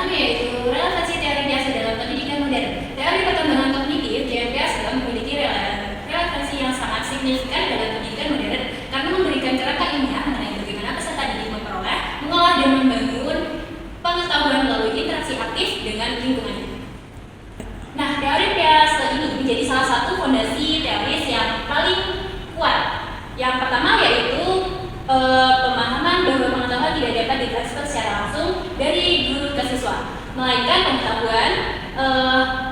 pertama yaitu relevansi teori biasa dalam pendidikan modern. Teori perkembangan kognitif (JPS) memiliki relevansi yang sangat signifikan dalam pendidikan modern karena memberikan kerangka ilmiah mengenai bagaimana peserta didik memperoleh, mengolah, dan membangun pengetahuan melalui interaksi aktif dengan lingkungannya. Nah, teori biasa ini menjadi salah satu fondasi teoris yang paling kuat. Yang pertama yaitu pemahaman bahwa pengetahuan tidak dapat ditransfer secara langsung dari guru ke siswa, melainkan pengetahuan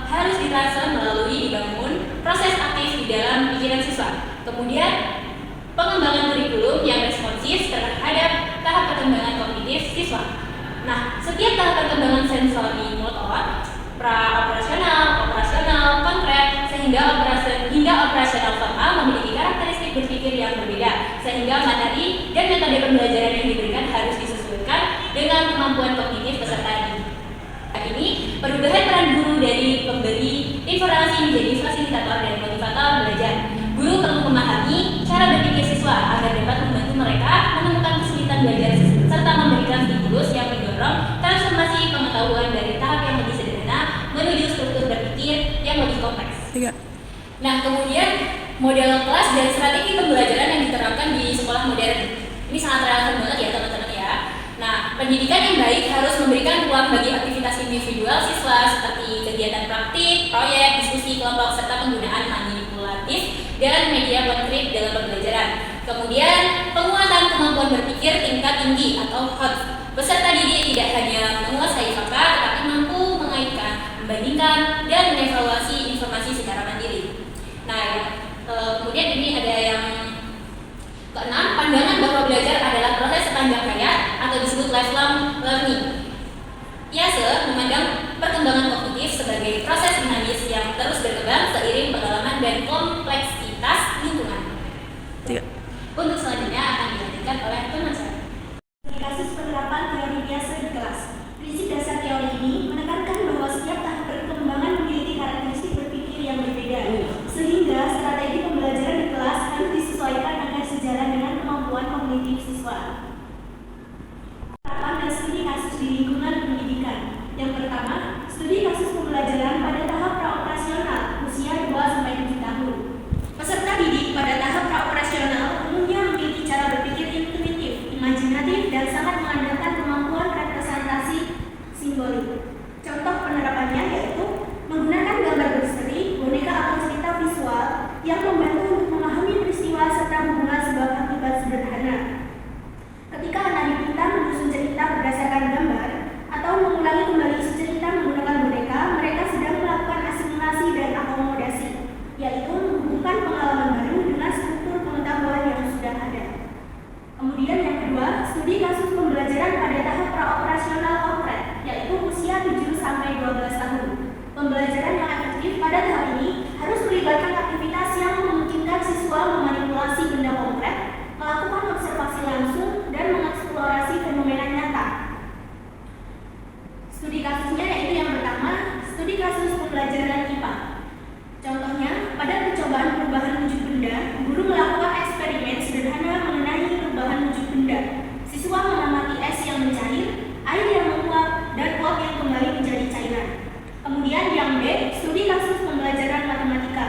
harus ditransfer melalui dibangun proses aktif di dalam pikiran siswa. Kemudian pengembangan kurikulum yang responsif terhadap tahap perkembangan kognitif siswa. Nah, setiap tahap perkembangan sensori motor, pra-operasional, operasional, konkret, hingga operasional formal memiliki karakteristik berpikir yang berbeda, sehingga materi dan metode pembelajaran yang diberikan harus disesuaikan dengan kemampuan kognitif peserta didik. Ini perubahan peran guru dari pemberi informasi menjadi fasilitator dan motivator belajar. Guru perlu memahami cara berpikir siswa agar dapat membantu mereka menemukan kesulitan belajar serta memberikan stimulus yang mendorong transformasi pengetahuan dari tahap yang lebih sederhana menuju struktur berpikir yang lebih kompleks. Nah, kemudian model kelas dan strategi pembelajaran yang diterapkan di sekolah modern. Ini sangat relevan banget ya teman-teman ya. Nah, pendidikan yang baik harus memberikan ruang bagi aktivitas individual siswa seperti kegiatan praktik, proyek, diskusi kelompok, serta penggunaan manipulatif dan media konkret dalam pembelajaran. Kemudian, penguatan kemampuan berpikir tingkat tinggi atau HOT. Peserta didik tidak hanya menguasai fakta, tetapi mampu mengaitkan, membandingkan, dan mengevaluasi informasi secara mandiri. Nah, kemudian ini ada yang keenam, pandangan bahwa belajar adalah proses sepanjang hayat atau disebut lifelong learning. IASE memandang perkembangan kognitif sebagai proses dinamis yang terus berkembang seiring pengalaman dan kompleksitas lingkungan. Untuk selanjutnya akan dilanjutkan oleh teman saya. Di kasus penerapan teori IASE di kelas, prinsip dasar teori ini menekankan bahwa setiap tahap perkembangan memiliki karakteristik berpikir yang berbeda, sehingga strategi pembelajaran di kelas harus disesuaikan agar sejalan dengan kemampuan kognitif siswa. Penerapan dan studi kasus di lingkungan pendidikan. Yang pertama, studi kasus pembelajaran pada tahap praoperasional usia 2-7 tahun. Peserta didik pada tahap praoperasional umumnya memiliki cara berpikir intuitif, imajinatif, dan sangat mengandalkan kemampuan representasi simbolik. Contoh penerapannya yaitu menggunakan gambar berseri, boneka atau cerita visual yang membantu untuk memahami peristiwa serta hubungan sebab akibat sederhana. Ketika anak diminta menyusun cerita berdasarkan gambar atau mengulangi kembali isi cerita menggunakan boneka, mereka sedang melakukan asimilasi dan akomodasi, yaitu menghubungkan pengalaman baru dengan struktur pengetahuan yang sudah ada. Kemudian yang kedua, studi kasus pembelajaran pada tahap praoperasional konkret, yaitu usia 7-12 tahun. Pembelajaran yang efektif pada tahap ini harus melibatkan aktivitas yang memungkinkan siswa memanipulasi benda konkret, melakukan observasi langsung, dan mengeksplorasi fenomena nyata. Studi kasusnya yaitu yang pertama, studi kasus pembelajaran IPA. Contohnya, pada percobaan perubahan wujud benda, guru melakukan eksperimen sederhana mengenai perubahan wujud benda. Siswa mengamati es yang mencair, air yang menguap, dan uap yang kembali menjadi cairan. Kemudian yang B, studi kasus pembelajaran matematika.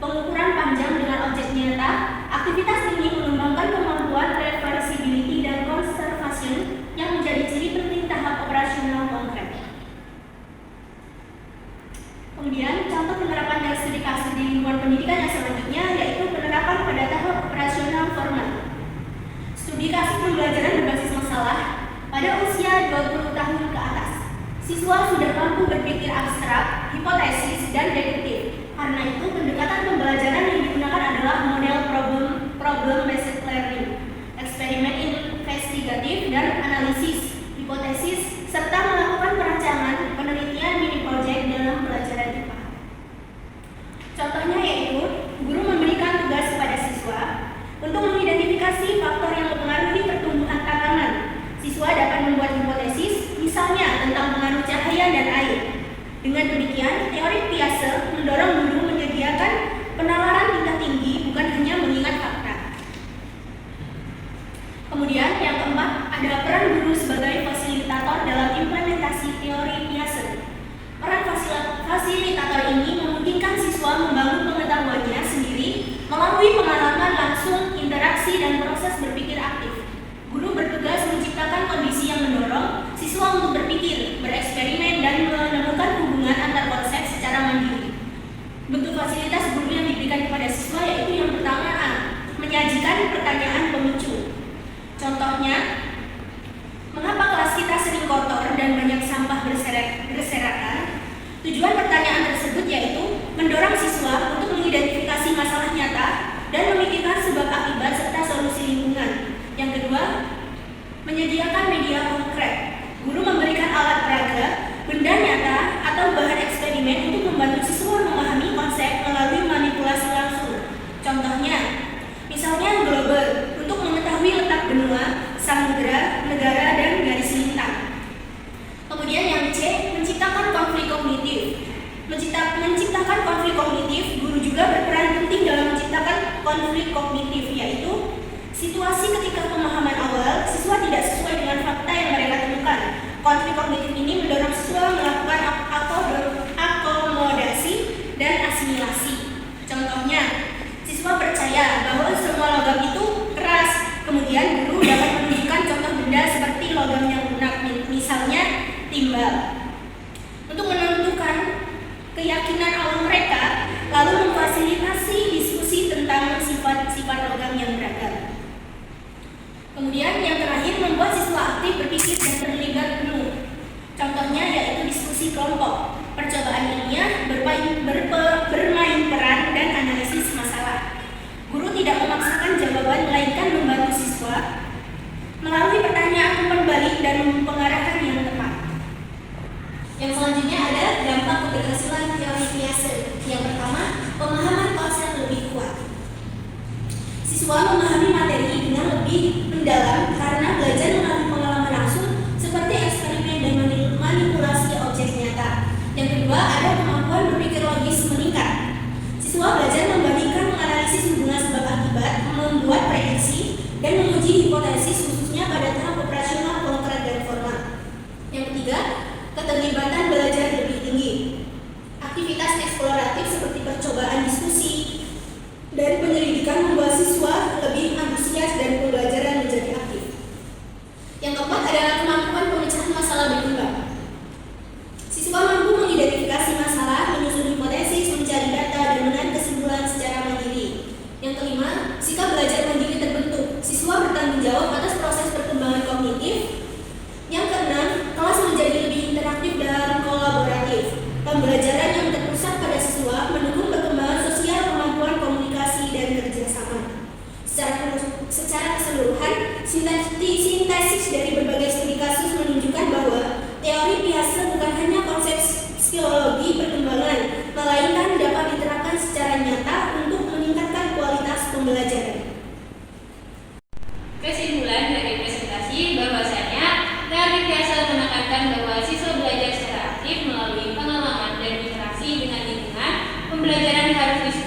Pengukuran panjang dengan objek nyata, aktivitas ini mengembangkan kemampuan reversibility dan conservation yang menjadi ciri penting tahap operasional konkret. Kemudian, contoh penerapan dari studi kasus di lingkungan pendidikan yang selanjutnya yaitu penerapan pada tahap operasional formal. Studi kasus pembelajaran berbasis masalah pada usia 20 tahun ke atas. Siswa sudah mampu berpikir abstrak, hipotesis, dan deduktif. Karena itu, pendekatan pembelajaran yang digunakan adalah model problem-based learning, eksperimen investigatif dan analisis, hipotesis, serta melakukan perancangan, penelitian, mini project dalam pelajaran IPA. Contohnya yaitu, guru memberikan tugas kepada siswa untuk mengidentifikasi faktor yang mempengaruhi pertumbuhan tanaman. Siswa dapat membuat hipotesis, misalnya tentang pengaruh cahaya dan air. Dengan demikian, teori IASE mendorong guru menyediakan penalaran tingkat tinggi, bukan hanya mengingat fakta. Kemudian, yang keempat, ada peran guru sebagai fasilitator dalam implementasi teori IASE. fasilitator ini memungkinkan siswa membangun pengetahuannya sendiri melalui pengalaman langsung, interaksi, dan proses berpikir aktif. Guru bertugas menciptakan kondisi yang mendorong siswa untuk berpikir, bereksperimen, dan menemukan hubungan antar konsep secara mandiri. Bentuk fasilitas guru yang diberikan kepada siswa yaitu yang pertama A. Menyajikan pertanyaan pemicu. Contohnya, mengapa kelas kita sering kotor dan banyak sampah berserakan? Tujuan pertanyaan tersebut yaitu mendorong siswa untuk mengidentifikasi masalah nyata dan memikirkan sebab akibat serta solusi lingkungan. Yang kedua, menyediakan media konkret. Guru memberikan alat peraga, benda nyata, atau bahan eksperimen untuk membantu siswa memahami konsep melalui manipulasi langsung. Contohnya, misalnya global untuk mengetahui letak benua, samudera, negara, dan garis lintang. Kemudian yang C, menciptakan konflik kognitif. Menciptakan konflik kognitif, guru juga berperan penting dalam menciptakan konflik kognitif, yaitu situasi ketika pemahaman awal siswa tidak sesuai dengan fakta yang mereka temukan. Konflik kognitif ini mendorong siswa melakukan akomodasi dan asimilasi. Contohnya, siswa percaya bahwa semua logam itu keras. Kemudian guru dapat menunjukkan contoh benda seperti logam yang lunak, misalnya timbal. Untuk menentukan keyakinan awal mereka, lalu memfasilitasi diskusi tentang sifat-sifat logam yang beragam. Kemudian yang terakhir, membuat siswa aktif berpikir dan terlibat penuh. Contohnya yaitu diskusi kelompok, percobaan ilmiah, bermain peran, dan analisis masalah. Guru tidak memaksakan jawaban, melainkan membantu siswa melalui pertanyaan umpan balik dan pengarahkan yang tepat. Yang selanjutnya ada dampak keberhasilan teori Piaget. Yang pertama, pemahaman konsep lebih kuat. Siswa memahami materi dengan lebih mendalam karena belajar melalui pengalaman langsung seperti eksperimen dan manipulasi objek nyata. Yang kedua, ada kemampuan berpikir logis meningkat. Siswa belajar membandingkan, menganalisis hubungan sebab akibat, membuat prediksi, dan menguji hipotesis khususnya pada tahap operasional konkret dan formal. Yang ketiga, keterlibatan belajar lebih tinggi. Aktivitas eksploratif seperti percobaan diskusi dan penyelidikan membuat siswa lebih antusias dan pembelajaran menjadi aktif. Yang keempat adalah kemampuan pemecahan masalah berkembang. Siswa mampu mengidentifikasi masalah, menyusun hipotesis, mencari data, dan menarik kesimpulan secara mandiri. Yang kelima, sikap belajar mandiri terbentuk. Siswa bertanggung jawab atas proses perkembangan kognitif. Yang keenam, kelas menjadi lebih interaktif dan kolaboratif. Pembelajaran yang terpusat pada siswa mendukung perkembangan sosial, kemampuan komunikasi, dan kerjasama. Secara keseluruhan, sintesis dari berbagai studi kasus menunjukkan bahwa teori Piaget bukan hanya konsep psikologi perkembangan, melainkan dapat diterapkan secara nyata untuk meningkatkan kualitas pembelajaran. Kesimpulan dari presentasi bahwasanya teori Piaget menekankan bahwa siswa belajar secara aktif melalui pengalaman dan interaksi dengan lingkungan. Pembelajaran harus